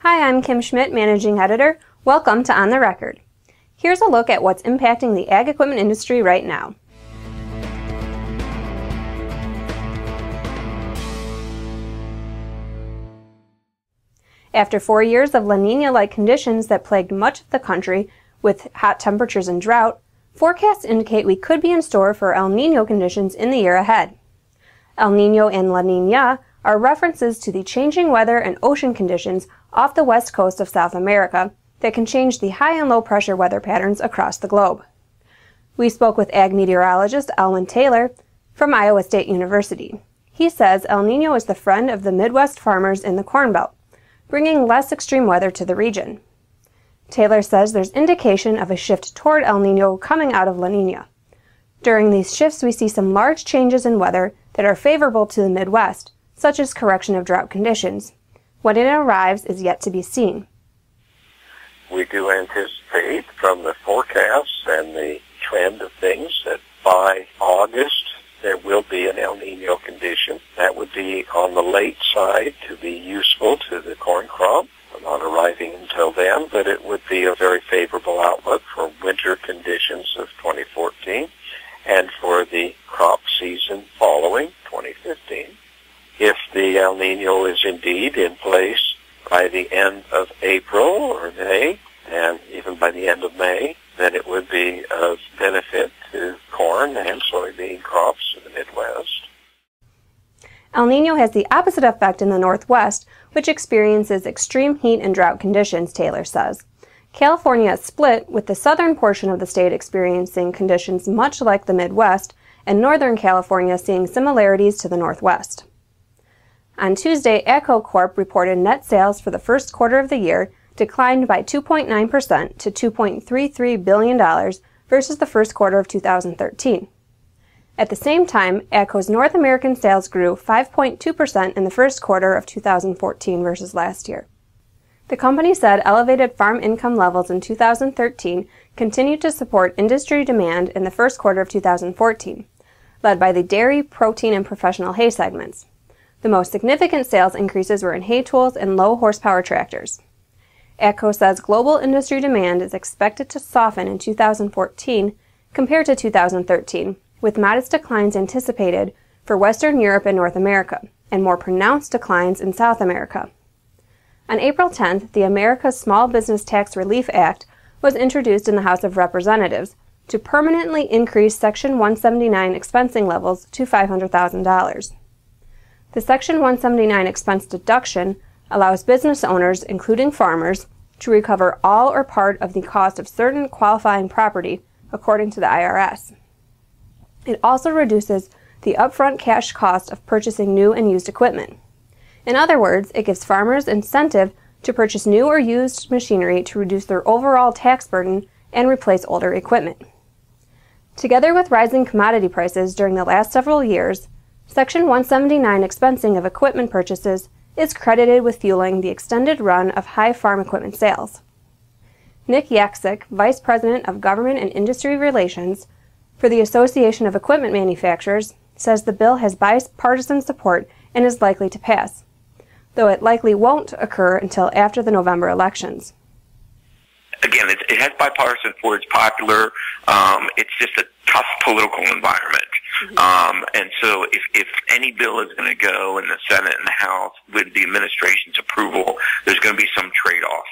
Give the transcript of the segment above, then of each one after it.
Hi, I'm Kim Schmidt, Managing Editor. Welcome to On the Record. Here's a look at what's impacting the ag equipment industry right now. After 4 years of La Nina-like conditions that plagued much of the country with hot temperatures and drought, forecasts indicate we could be in store for El Nino conditions in the year ahead. El Nino and La Nina are references to the changing weather and ocean conditions off the west coast of South America that can change the high and low pressure weather patterns across the globe. We spoke with ag meteorologist Elwin Taylor from Iowa State University. He says El Nino is the friend of the Midwest farmers in the Corn Belt, bringing less extreme weather to the region. Taylor says there's indication of a shift toward El Nino coming out of La Nina. During these shifts, we see some large changes in weather that are favorable to the Midwest, such as correction of drought conditions. When it arrives is yet to be seen. We do anticipate from the forecasts and the trend of things that by August there will be an El Nino condition. That would be on the late side to be useful to the corn crop. We're not arriving until then, but it would be a very favorable outlook for winter conditions of 2014 and for the crop season following 2015. If the El Nino is indeed in place by the end of April or May, and even by the end of May, then it would be of benefit to corn and soybean crops in the Midwest. El Nino has the opposite effect in the Northwest, which experiences extreme heat and drought conditions, Taylor says. California is split, with the southern portion of the state experiencing conditions much like the Midwest, and northern California seeing similarities to the Northwest. On Tuesday, Corp reported net sales for the first quarter of the year declined by 2.9% to $2.33 billion versus the first quarter of 2013. At the same time, AGCO's North American sales grew 5.2% in the first quarter of 2014 versus last year. The company said elevated farm income levels in 2013 continued to support industry demand in the first quarter of 2014, led by the dairy, protein, and professional hay segments. The most significant sales increases were in hay tools and low-horsepower tractors. AGCO says global industry demand is expected to soften in 2014 compared to 2013, with modest declines anticipated for Western Europe and North America, and more pronounced declines in South America. On April 10th, the America's Small Business Tax Relief Act was introduced in the House of Representatives to permanently increase Section 179 expensing levels to $500,000. The Section 179 expense deduction allows business owners, including farmers, to recover all or part of the cost of certain qualifying property, according to the IRS. It also reduces the upfront cash cost of purchasing new and used equipment. In other words, it gives farmers incentive to purchase new or used machinery to reduce their overall tax burden and replace older equipment. Together with rising commodity prices during the last several years, Section 179 expensing of equipment purchases is credited with fueling the extended run of high farm equipment sales. Nick Yaksik, Vice President of Government and Industry Relations for the Association of Equipment Manufacturers, says the bill has bipartisan support and is likely to pass, though it likely won't occur until after the November elections. Again, it has bipartisan support. It's popular. It's just a tough political environment. And so if any bill is going to go in the Senate and the House with the administration's approval, there's going to be some trade-off.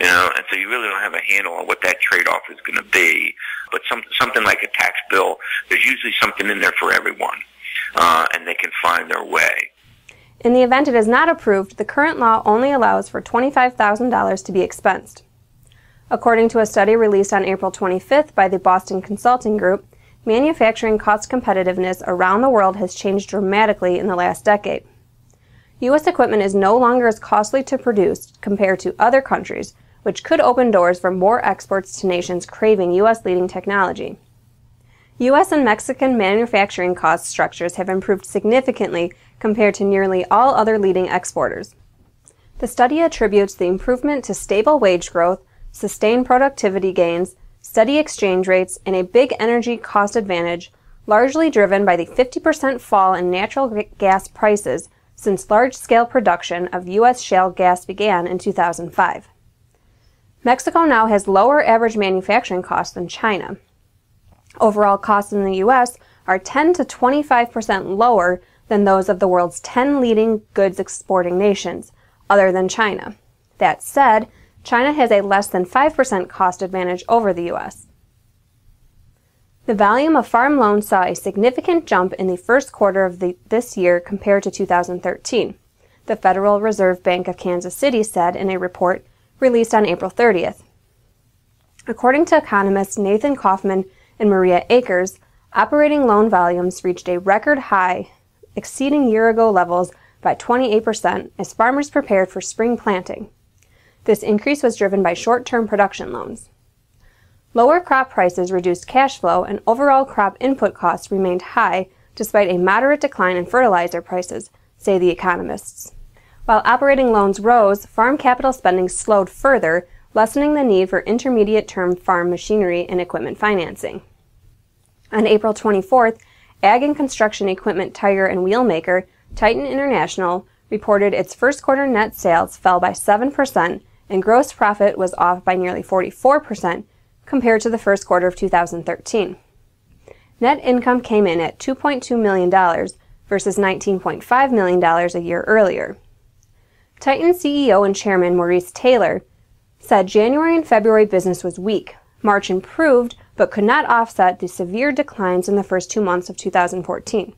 And so you really don't have a handle on what that trade-off is going to be. But something like a tax bill, there's usually something in there for everyone, and they can find their way. In the event it is not approved, the current law only allows for $25,000 to be expensed. According to a study released on April 25th by the Boston Consulting Group, manufacturing cost competitiveness around the world has changed dramatically in the last decade. U.S. equipment is no longer as costly to produce compared to other countries, which could open doors for more exports to nations craving U.S. leading technology. U.S. and Mexican manufacturing cost structures have improved significantly compared to nearly all other leading exporters. The study attributes the improvement to stable wage growth, sustained productivity gains, steady exchange rates, and a big energy cost advantage, largely driven by the 50% fall in natural gas prices since large-scale production of U.S. shale gas began in 2005. Mexico now has lower average manufacturing costs than China. Overall costs in the U.S. are 10 to 25% lower than those of the world's 10 leading goods exporting nations, other than China. That said, China has a less than 5% cost advantage over the U.S. The volume of farm loans saw a significant jump in the first quarter of this year compared to 2013, the Federal Reserve Bank of Kansas City said in a report released on April 30th. According to economists Nathan Kaufman and Maria Akers, operating loan volumes reached a record high, exceeding year-ago levels by 28% as farmers prepared for spring planting. This increase was driven by short-term production loans. Lower crop prices reduced cash flow, and overall crop input costs remained high despite a moderate decline in fertilizer prices, say the economists. While operating loans rose, farm capital spending slowed further, lessening the need for intermediate-term farm machinery and equipment financing. On April 24th, ag and construction equipment tire and wheel maker Titan International reported its first quarter net sales fell by 7% and gross profit was off by nearly 44% compared to the first quarter of 2013. Net income came in at $2.2 million versus $19.5 million a year earlier. Titan CEO and chairman Maurice Taylor said January and February business was weak. March improved, but could not offset the severe declines in the first 2 months of 2014.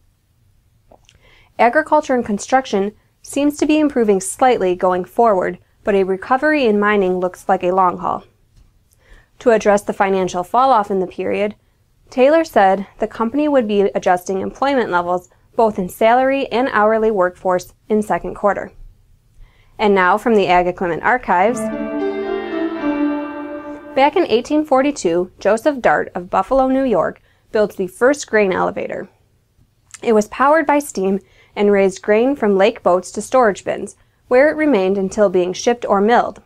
Agriculture and construction seems to be improving slightly going forward, but a recovery in mining looks like a long haul. To address the financial falloff in the period, Taylor said the company would be adjusting employment levels both in salary and hourly workforce in second quarter. And now from the Ag Equipment Archives. Back in 1842, Joseph Dart of Buffalo, New York, built the first grain elevator. It was powered by steam and raised grain from lake boats to storage bins, where it remained until being shipped or milled.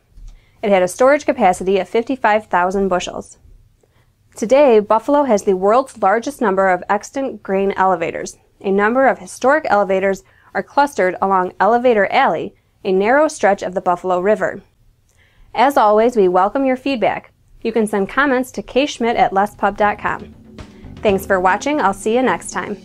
It had a storage capacity of 55,000 bushels. Today, Buffalo has the world's largest number of extant grain elevators. A number of historic elevators are clustered along Elevator Alley, a narrow stretch of the Buffalo River. As always, we welcome your feedback. You can send comments to kschmidt@lespub.com. Thanks for watching. I'll see you next time.